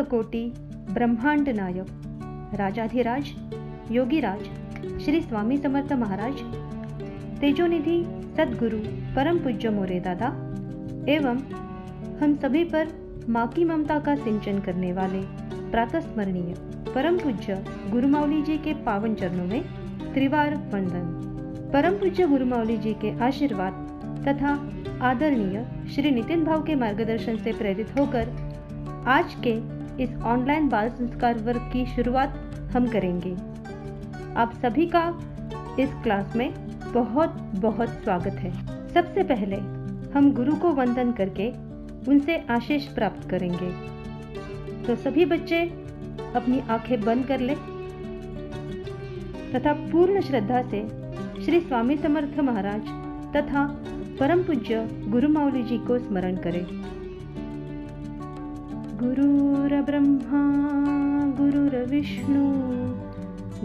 कोटि ब्रह्मांड नायक राजाधिराज योगीराज श्री स्वामी समर्थ महाराज, तेजोनिधि सद्गुरु परम पूज्य मोरे दादा एवं हम सभी पर माँ की ममता का सिंचन करने वाले प्रातस्मरणीय परम पूज्य गुरुमावली जी के पावन चरणों में त्रिवार वंदन। परम पूज्य गुरुमावली जी के आशीर्वाद तथा आदरणीय श्री नितिन भाव के मार्गदर्शन से प्रेरित होकर आज के इस ऑनलाइन बाल संस्कार वर्ग की शुरुआत हम करेंगे। आप सभी का इस क्लास में बहुत बहुत स्वागत है। सबसे पहले हम गुरु को वंदन करके उनसे आशीष प्राप्त करेंगे। तो सभी बच्चे अपनी आंखें बंद कर ले तथा पूर्ण श्रद्धा से श्री स्वामी समर्थ महाराज तथा परम पूज्य गुरुमावली जी को स्मरण करें। गुरुर्ब्रह्मा गुरुर्विष्णु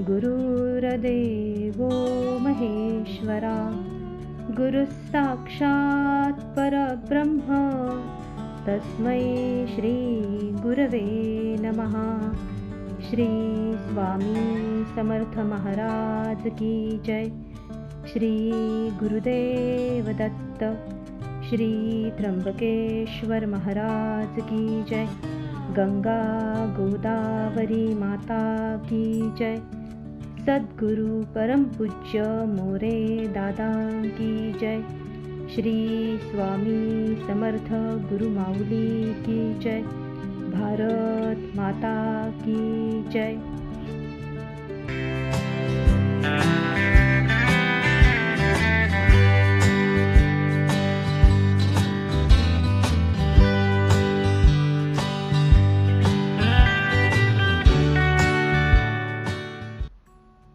गुरुर्देवो महेश्वरा गुरुः साक्षात् परब्रह्म तस्मै श्री गुरवे नमः। श्री स्वामी समर्थ महाराज की जय। श्री गुरुदेव दत्त श्री त्र्यंबकेश्वर महाराज की जय। गंगा गोदावरी माता की जय। सद्गुरु परम पूज्य मोरे दादा की जय। श्री स्वामी समर्थ गुरुमावली की जय। भारत माता की जय।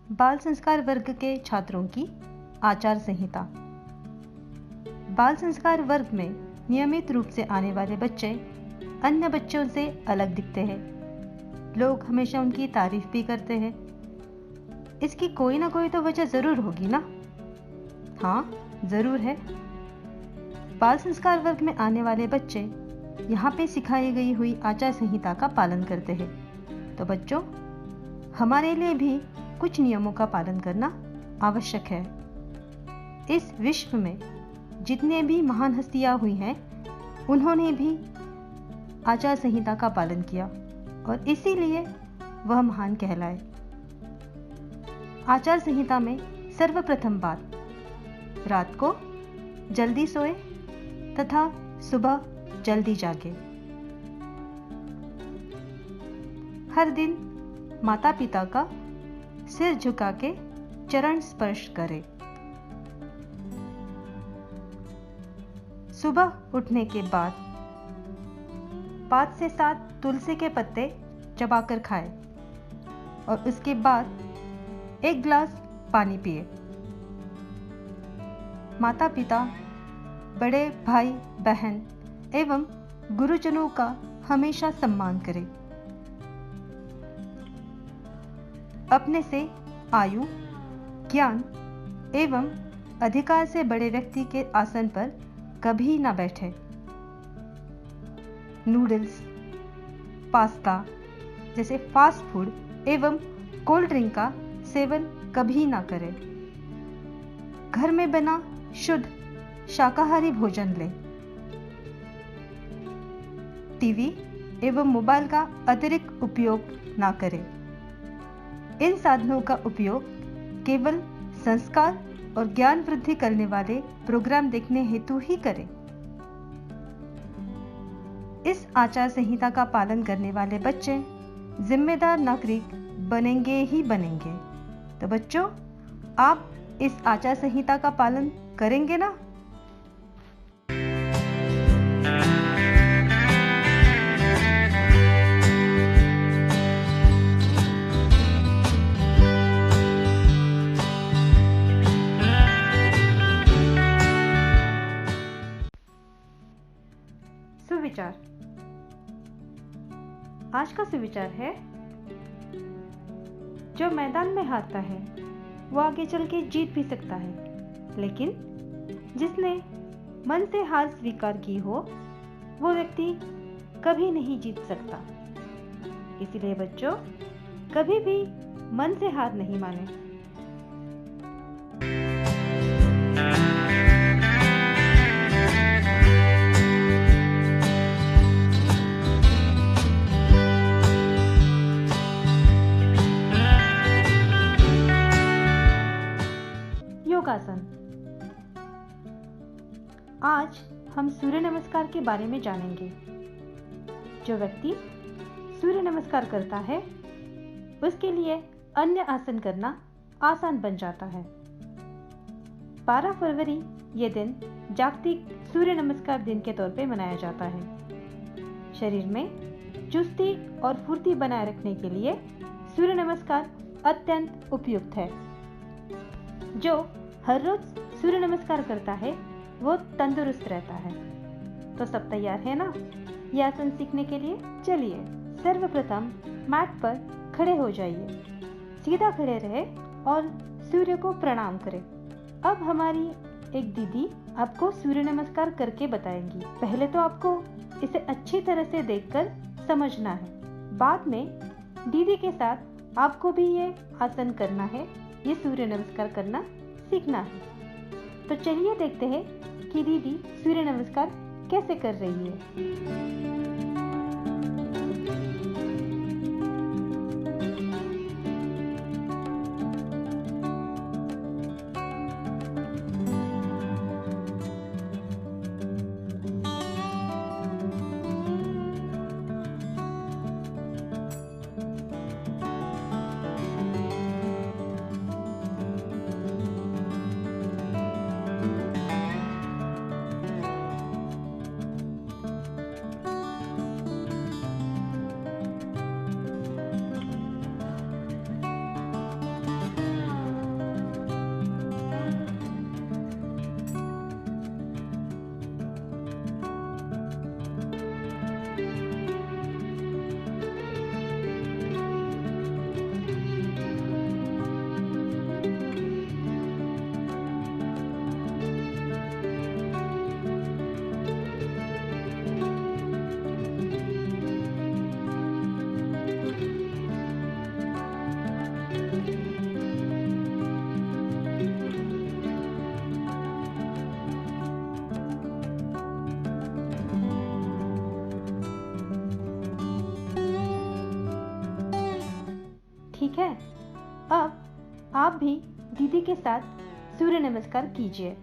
बाल संस्कार वर्ग के छात्रों की आचार संहिता। बाल संस्कार वर्ग में नियमित रूप से आने वाले बच्चे अन्य बच्चों से अलग दिखते हैं। लोग हमेशा उनकी तारीफ भी करते हैं। इसकी कोई ना कोई तो वजह जरूर होगी ना? हाँ, जरूर है। बाल संस्कार वर्ग में आने वाले बच्चे यहाँ पे सिखाई गई हुई आचार संहिता का पालन करते हैं। तो बच्चों, हमारे लिए भी कुछ नियमों का पालन करना आवश्यक है। इस विश्व में जितने भी महान हस्तियां हुई हैं, उन्होंने भी आचार संहिता का पालन किया और इसीलिए वह महान कहलाए। आचार संहिता में सर्वप्रथम बात, रात को जल्दी सोए तथा सुबह जल्दी जागे। हर दिन माता पिता का सिर झुका के चरण स्पर्श करें। सुबह उठने के बाद 5 से 7 तुलसी के पत्ते चबाकर खाएं और उसके बाद 1 गिलास पानी पिए। माता पिता, बड़े भाई बहन एवं गुरुजनों का हमेशा सम्मान करें। अपने से आयु, ज्ञान एवं अधिकार से बड़े व्यक्ति के आसन पर कभी ना बैठे। नूडल्स, पास्ता जैसे फास्ट फूड एवं कोल्ड ड्रिंक का सेवन कभी ना करें। घर में बना शुद्ध शाकाहारी भोजन लें। टीवी एवं मोबाइल का अतिरिक्त उपयोग ना करें। इन साधनों का उपयोग केवल संस्कार और ज्ञान वृद्धि करने वाले प्रोग्राम देखने हेतु ही करें। इस आचार संहिता का पालन करने वाले बच्चे जिम्मेदार नागरिक बनेंगे ही बनेंगे। तो बच्चों, आप इस आचार संहिता का पालन करेंगे ना? सुविचार। आज का सुविचार है, जो मैदान में हारता है वो आगे चल के जीत भी सकता है, लेकिन जिसने मन से हार स्वीकार की हो वो व्यक्ति कभी नहीं जीत सकता। इसीलिए बच्चों कभी भी मन से हार नहीं माने। योगासन। आज हम सूर्य नमस्कार के बारे में जानेंगे। जो व्यक्ति सूर्य नमस्कार करता है उसके लिए अन्य आसन करना आसान बन जाता है। 12 फरवरी ये दिन जागतिक सूर्य नमस्कार दिन के तौर पे मनाया जाता है। शरीर में चुस्ती और फुर्ती बनाए रखने के लिए सूर्य नमस्कार अत्यंत उपयुक्त है। जो हर रोज सूर्य नमस्कार करता है वो तंदुरुस्त रहता है। तो सब तैयार है ना ये आसन सीखने के लिए? चलिए सर्वप्रथम मैट पर खड़े हो जाइए, सीधा खड़े रहे और सूर्य को प्रणाम करें। अब हमारी एक दीदी आपको सूर्य नमस्कार करके बताएंगी। पहले तो आपको इसे अच्छी तरह से देखकर समझना है, बाद में दीदी के साथ आपको भी ये आसन करना है, ये सूर्य नमस्कार करना सीखना है। तो चलिए देखते हैं कि दीदी सूर्य नमस्कार कैसे कर रही है। ठीक है, अब आप भी दीदी के साथ सूर्य नमस्कार कीजिए।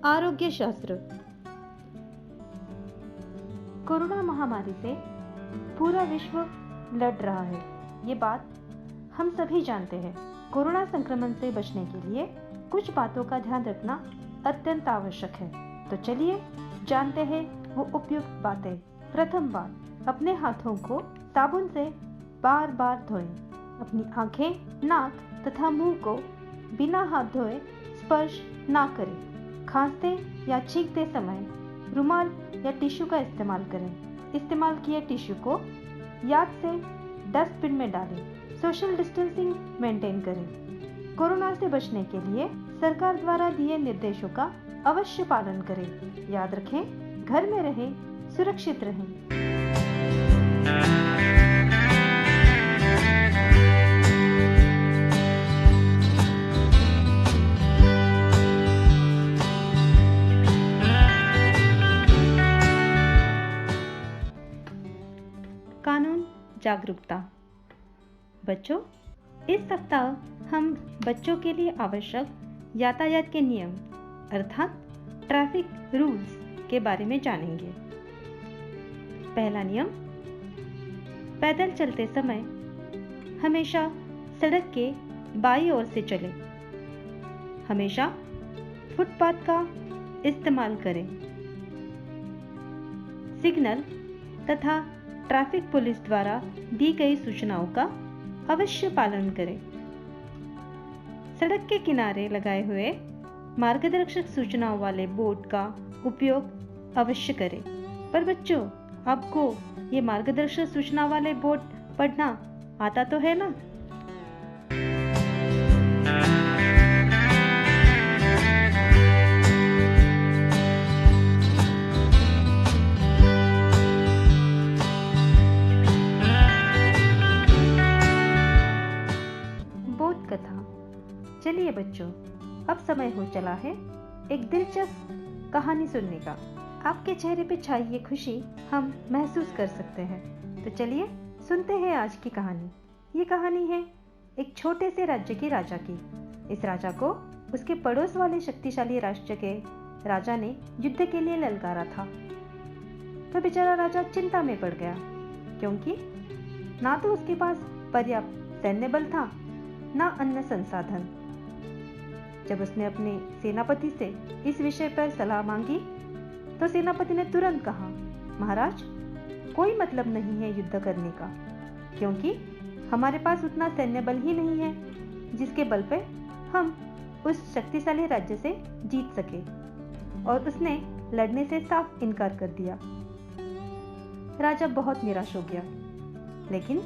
आरोग्य शास्त्र। कोरोना महामारी से पूरा विश्व लड़ रहा है, ये बात हम सभी जानते हैं। कोरोना संक्रमण से बचने के लिए कुछ बातों का ध्यान रखना अत्यंत आवश्यक है। तो चलिए जानते हैं वो उपयुक्त बातें। प्रथम बात, अपने हाथों को साबुन से बार बार धोएं। अपनी आंखें, नाक तथा मुंह को बिना हाथ धोए स्पर्श ना करें। खांसते या छींकते समय रुमाल या टिश्यू का इस्तेमाल करें। इस्तेमाल किए टिश्यू को याद से डस्टबिन में डालें। सोशल डिस्टेंसिंग मेंटेन करें। कोरोना से बचने के लिए सरकार द्वारा दिए निर्देशों का अवश्य पालन करें। याद रखें, घर में रहें, सुरक्षित रहें। कानून जागरूकता। बच्चों, इस सप्ताह हम बच्चों के लिए आवश्यक यातायात के नियम अर्थात ट्रैफिक रूल्स के बारे में जानेंगे। पहला नियम, पैदल चलते समय हमेशा सड़क के बाईं ओर से चलें। हमेशा फुटपाथ का इस्तेमाल करें। सिग्नल तथा ट्रैफिक पुलिस द्वारा दी गई सूचनाओं का अवश्य पालन करें। सड़क के किनारे लगाए हुए मार्गदर्शक सूचनाओं वाले बोर्ड का उपयोग अवश्य करें। पर बच्चों, आपको ये मार्गदर्शक सूचना वाले बोर्ड पढ़ना आता तो है ना? बोध कथा। चलिए बच्चों, अब समय हो चला है एक दिलचस्प कहानी सुनने का। आपके चेहरे पे छाई ये खुशी हम महसूस कर सकते हैं। तो चलिए सुनते हैं आज की कहानी। ये कहानी है एक छोटे से राज्य के राजा की। इस राजा को उसके पड़ोस वाले शक्तिशाली राष्ट्र के राजा ने युद्ध के लिए ललकारा था। तो बेचारा राजा चिंता में पड़ गया, क्योंकि ना तो उसके पास पर्याप्त सैन्य बल था, ना अन्य संसाधन। जब उसने अपने सेनापति से इस विषय पर सलाह मांगी, तो सेनापति ने तुरंत कहा, महाराज, कोई मतलब नहीं है युद्ध करने का, क्योंकि हमारे पास उतना सैन्य बल ही नहीं है जिसके बल पे हम उस शक्तिशाली राज्य से जीत सके। और उसने लड़ने से साफ इनकार कर दिया। राजा बहुत निराश हो गया, लेकिन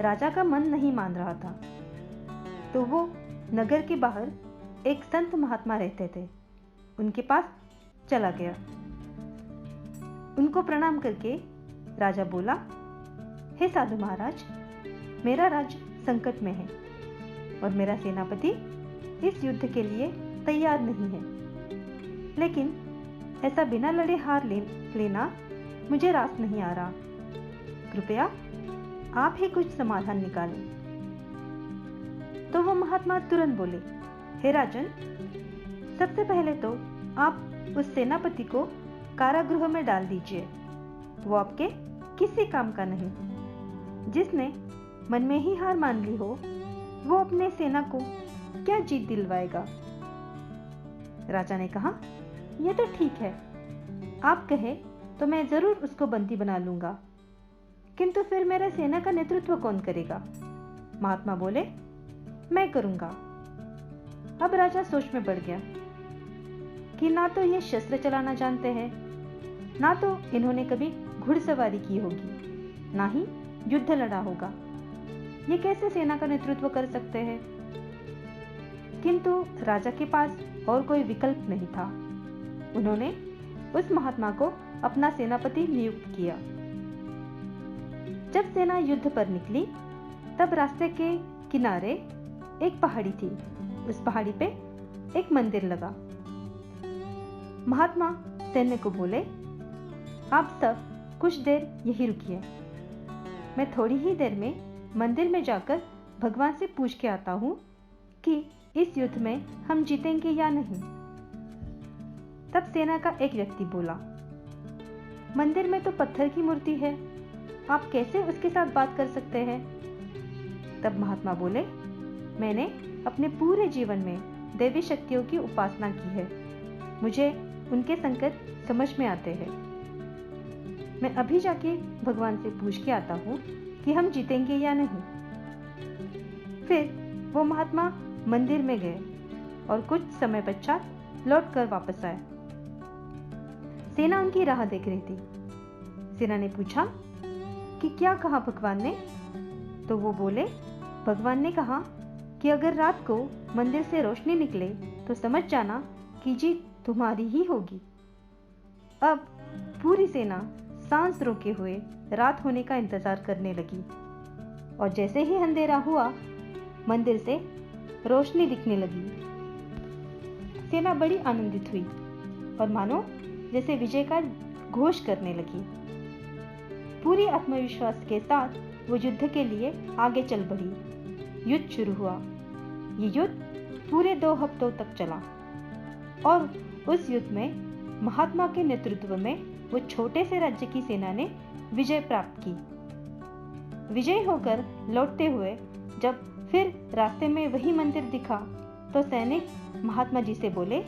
राजा का मन नहीं मान रहा था। तो वो नगर के बाहर एक संत महात्मा रहते थे, उनके पास चला गया। उनको प्रणाम करके राजा बोला, हे साधु महाराज, मेरा राज्य संकट में है और मेरा सेनापति इस युद्ध के लिए तैयार नहीं है। लेकिन ऐसा बिना लड़े हार लेना मुझे रास नहीं आ रहा। कृपया आप ही कुछ समाधान निकालें। तो वो महात्मा तुरंत बोले, हे राजन, सबसे पहले तो आप उस सेनापति को कारागृह में डाल दीजिए। वो आपके किसी काम का नहीं। जिसने मन में ही हार मान ली हो, वो अपने सेना को क्या जीत दिलवाएगा। राजा ने कहा, यह तो ठीक है, आप कहे तो मैं जरूर उसको बंदी बना लूंगा, किंतु फिर मेरा सेना का नेतृत्व कौन करेगा। महात्मा बोले, मैं करूंगा। अब राजा सोच में पड़ गया कि ना तो ये शस्त्र चलाना जानते हैं, ना तो इन्होंने कभी घुड़सवारी की होगी, ना ही युद्ध लड़ा होगा। ये कैसे सेना का नेतृत्व कर सकते हैं। किंतु राजा के पास और कोई विकल्प नहीं था। उन्होंने उस महात्मा को अपना सेनापति नियुक्त किया। जब सेना युद्ध पर निकली, तब रास्ते के किनारे एक पहाड़ी थी। उस पहाड़ी पे एक मंदिर लगा। महात्मा सैन्य को बोले, आप सब कुछ देर यहीं रुकिए, मैं थोड़ी ही देर में मंदिर में जाकर भगवान से पूछ के आता हूँ कि इस युद्ध में हम जीतेंगे या नहीं। तब सेना का एक व्यक्ति बोला, मंदिर में तो पत्थर की मूर्ति है, आप कैसे उसके साथ बात कर सकते हैं। तब महात्मा बोले, मैंने अपने पूरे जीवन में देवी शक्तियों की उपासना की है, मुझे उनके संकट समझ में आते हैं। मैं अभी जाके भगवान से पूछ के आता हूँ कि हम जीतेंगे या नहीं। फिर वो महात्मा मंदिर में गए और कुछ समय पश्चात लौटकर वापस आए। सेना उनकी राह देख रही थी। सेना ने पूछा कि क्या कहा भगवान ने? तो वो बोले, भगवान ने कहा कि अगर रात को मंदिर से रोशनी निकले तो समझ जाना कि जीत तुम्हारी ही होगी। अब पूरी सेना सांस रोके हुए रात होने का इंतजार करने लगी और जैसे ही अंधेरा हुआ मंदिर से रोशनी दिखने लगी। सेना बड़ी आनंदित हुई और मानो जैसे विजय का घोष करने लगी। पूरी आत्मविश्वास के साथ वो युद्ध के लिए आगे चल बढ़ी। युद्ध शुरू हुआ। ये युद्ध पूरे 2 हफ्तों तक चला और उस युद्ध में महात्मा के नेतृत्व में वो छोटे से राज्य की सेना ने विजय प्राप्त की। विजय होकर लौटते हुए जब फिर रास्ते में वही मंदिर दिखा तो सैनिक महात्मा जी से बोले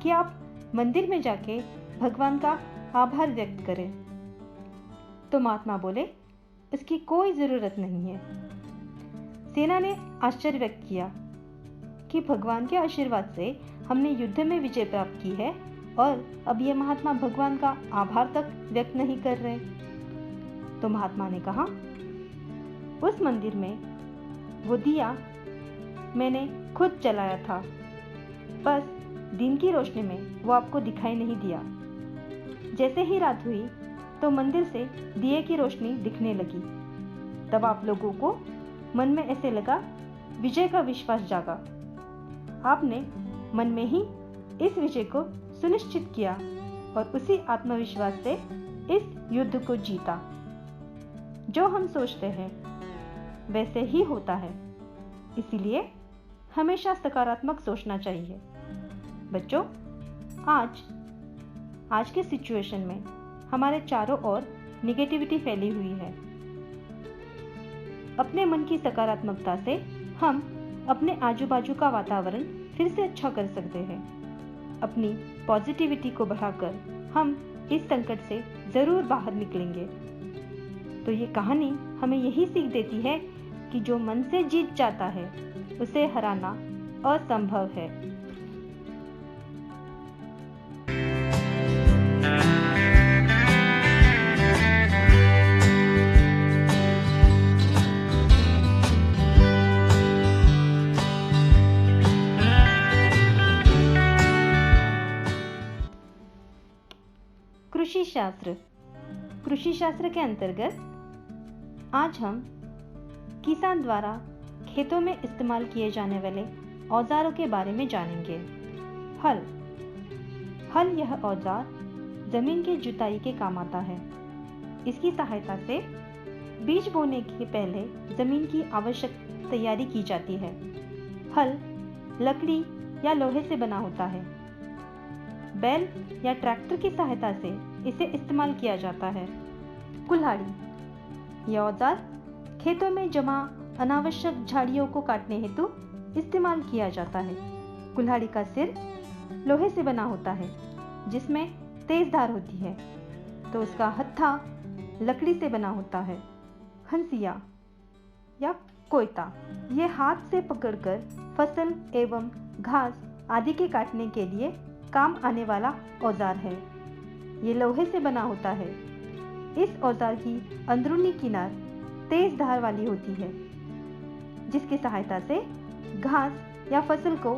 कि आप मंदिर में जाके भगवान का आभार व्यक्त करें। तो महात्मा बोले, इसकी कोई जरूरत नहीं है। सेना ने आश्चर्य व्यक्त किया कि भगवान के आशीर्वाद से हमने युद्ध में विजय प्राप्त की है और अब ये महात्मा भगवान का आभार तक व्यक्त नहीं कर रहे। तो महात्मा ने कहा, उस मंदिर में वो दिया मैंने खुद जलाया था, बस दिन की रोशनी में वो आपको दिखाई नहीं दिया। जैसे ही रात हुई तो मंदिर से दिए की रोशनी दिखने लगी। तब आप लोगों को मन में ऐसे लगा, विजय का विश्वास जागा। आपने मन में ही इस विजय को सुनिश्चित किया और उसी आत्मविश्वास से इस युद्ध को जीता। जो हम सोचते हैं वैसे ही होता है, इसीलिए हमेशा सकारात्मक सोचना चाहिए। बच्चों, आज के सिचुएशन में हमारे चारों ओर निगेटिविटी फैली हुई है। अपने मन की सकारात्मकता से हम अपने आजू बाजू का वातावरण फिर से अच्छा कर सकते हैं। अपनी पॉजिटिविटी को बढ़ाकर हम इस संकट से जरूर बाहर निकलेंगे। तो ये कहानी हमें यही सीख देती है कि जो मन से जीत जाता है उसे हराना असंभव है। कृषि शास्त्र के अंतर्गत आज हम किसान द्वारा खेतों में इस्तेमाल किए जाने वाले औजारों के बारे में जानेंगे। हल यह औजार जमीन की जुताई के काम आता है। इसकी सहायता से बीज बोने के पहले जमीन की आवश्यक तैयारी की जाती है। हल लकड़ी या लोहे से बना होता है। बैल या ट्रैक्टर की सहायता से इसे इस्तेमाल किया जाता है। कुल्हाड़ी, यह औजार खेतों में जमा अनावश्यक झाड़ियों को काटने हेतु इस्तेमाल किया जाता है। कुल्हाड़ी का सिर लोहे से बना होता है जिसमें तेज धार होती है, तो उसका हत्था लकड़ी से बना होता है। हंसिया या कोयता, यह हाथ से पकड़कर फसल एवं घास आदि के काटने के लिए काम आने वाला औजार है। ये लोहे से बना होता है। इस औजार की अंदरूनी किनार तेज धार वाली होती है जिसकी सहायता से घास या फसल को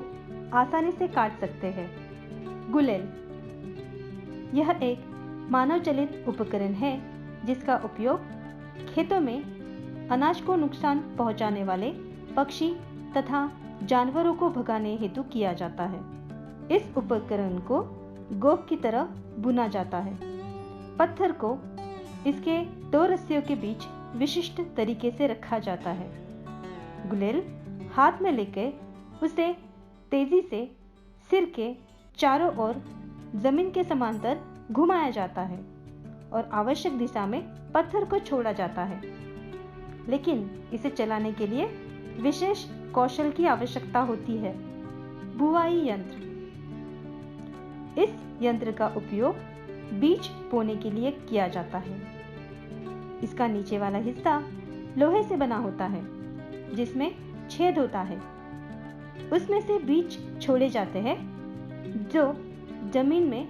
आसानी से काट सकते हैं। गुलेल, यह एक मानव चलित उपकरण है जिसका उपयोग खेतों में अनाज को नुकसान पहुंचाने वाले पक्षी तथा जानवरों को भगाने हेतु किया जाता है। इस उपकरण को गोफ की तरह बुना जाता है। पत्थर को इसके 2 रस्सियों के बीच विशिष्ट तरीके से रखा जाता है। गुलेल हाथ में लेकर उसे तेजी से सिर के चारों ओर जमीन के समांतर घुमाया जाता है और आवश्यक दिशा में पत्थर को छोड़ा जाता है। लेकिन इसे चलाने के लिए विशेष कौशल की आवश्यकता होती है। बुवाई यंत्र, इस यंत्र का उपयोग बीज बोने के लिए किया जाता है। इसका नीचे वाला हिस्सा लोहे से बना होता है जिसमें छेद होता है। उसमें से बीज छोड़े जाते हैं जो जमीन में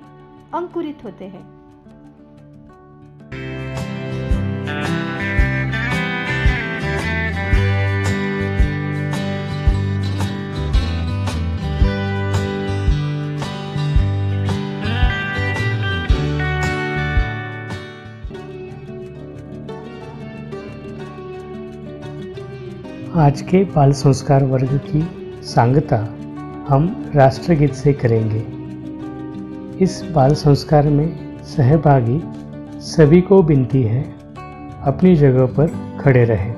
अंकुरित होते हैं। आज के बाल संस्कार वर्ग की सांगता हम राष्ट्रगीत से करेंगे। इस बाल संस्कार में सहभागी सभी को विनती है अपनी जगह पर खड़े रहें।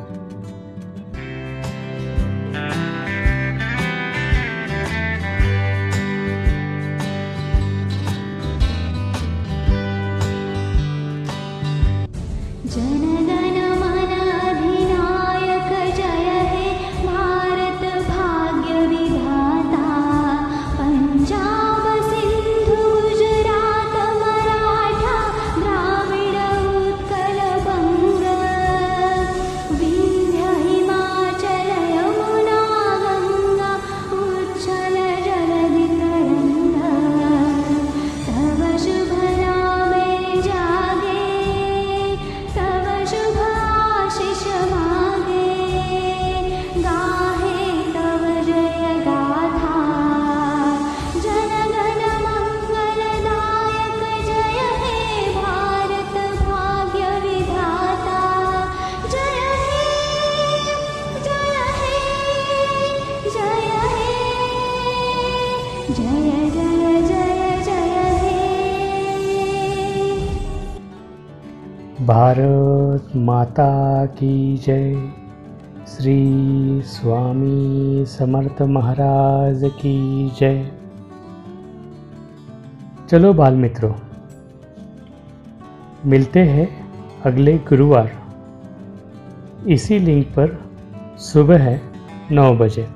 भारत माता की जय। श्री स्वामी समर्थ महाराज की जय। चलो बाल मित्रों, मिलते हैं अगले गुरुवार इसी लिंक पर सुबह 9 बजे।